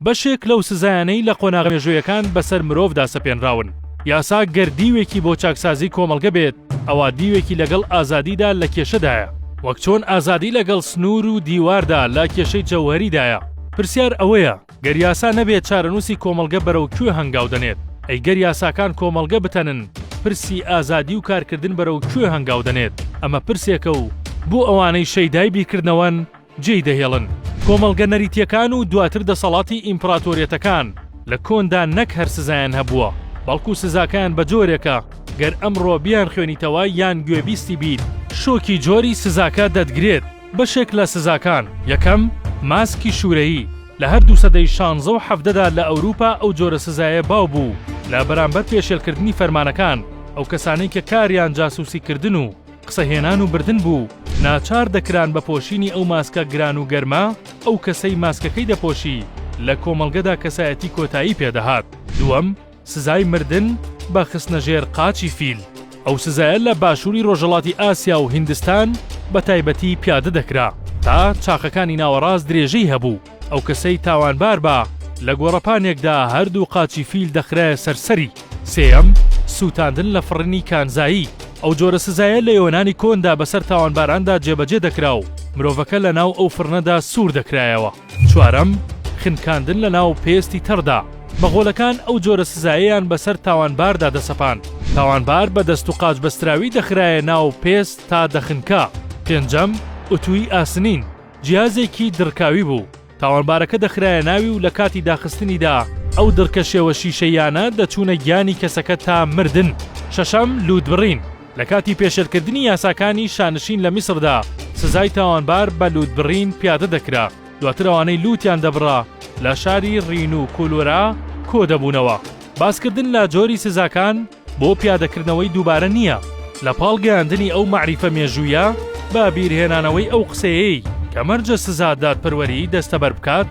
بەشێک لەو سزایانەی لە قۆناغ مێژوویەکان بەسەر مرۆڤدا سەپێنراون. یاسا گەر دیوێکی بۆ چاکسازی کۆمەڵگە بێت، ئەوە دیوێکی لەگەڵ ئازادیدا لە کێشەدایە، وەک چۆن ئازادی لەگەڵ سنوور و دیواردا لە کێشەی جەوهەریدایە. پرسیار ئەوەیە گەر یاسا نەبێت چارەنووسی کۆمەڵگە بەرەو کوێ هەنگاو دەنێت؟ ئەی گەر یاساکان کۆمەڵگە بتەنن، پرسی ئازادی و کارکردن بەرەو کوێ هەنگاو دەنێت؟ ئەمە پرسێکە و بۆ ئەوانەی شەیدای بیرکردنەوەن جێی دەهێڵن. کۆمەڵگە نەریتیەکان و دواتر دەسەڵاتی ئیمپراتۆریەتەکان لە کۆندا نەک هەر سزایان هەبووە، بەڵکو سزاکان بە جۆرێکە گەر ئەمڕۆ بیان خوێنیتەوە یان گوێبیستی بیت. شۆکی جۆری سزاکە دەدگرێت. بەشێک لە سزاکان: یەکەم، ماسکی شوورەیی. لە هەردوو سەدەی 16 و 17دا لە ئەوروپا ئەو جۆرە سزایە باو بوو لە بەرامبەر پێشێلکردنی فەرمانەکان. ئەو کەسانەی کە کاریان جاسووسیکردن و قسەهێنان و بردن بوو ناچار دەکران بە پۆشینی ئەو ماسکە گران و گەرما ئەو کەسەی ماسکەکەی دەپۆشی لە کۆمەڵگەدا کەسایەتی کۆتایی پێدەهات. دووەم، سزای مردن بە خستنەژێر قاچی فیل. ئەو سزایە لە باشووری ڕۆژهەڵاتی ئاسیا و هیندستان بە تایبەتی پیادە دەکرا تا چاقەکانی ناوەڕاست درێژەی هەبوو. ئەو کەسەی تاوانبار بە لە گۆڕەپانێکدا هەردوو قاچی فیل دەخرایە سەرسەری. سێەم، سووتاندن لە فڕنی کانزایی. ئەو جۆرە سزایە لە یۆنانی کۆندا بەسەر تاوانباراندا جێبەجێ دەکرا و مرۆڤەکە لە ناو ئەو فڕنەدا سوور دەکرایەوە. چوارەم، خنکاندن لە ناو پێستی تەڕدا. مەغۆلەکان ئەو جۆرە سزایەیان بەسەر تاوانباردا دەسەپاند. تاوانبار بە دەست و قاچ بەستراوی دەخرایە ناو پێست تا دەخنکا. پێنجەم، ئوتووی ئاسنین. جیازێکی دڕکاوی بوو. تاوانبارەکە دەخرایە ناوی و لە کاتی داخستنیدا ئەو دڕکە شێوە شیشەیانە دەچوونە گیانی کەسەکە تا مردن. شەشەم، لوودبڕین. لە کاتی پێشێلکردنی یاساکانی شانشین لە میسردا سزای تاوانبار بە لوودبڕین پیادە دەکرا. دواتر ئەوانەی لووتیان دەبڕا لە شاری ڕین و کولۆرا کۆ دەبوونەوە. باسکردن لە جۆری سزاکان بۆ پیادەکردنەوەی دووبارە نییە. لە پاڵ گەیاندنی ئەو معریفە مێژوویە بە بیرهێنانەوەی ئەو قسەیەی کە مەرجە سزا دادپەروەری دەستەبەر بکات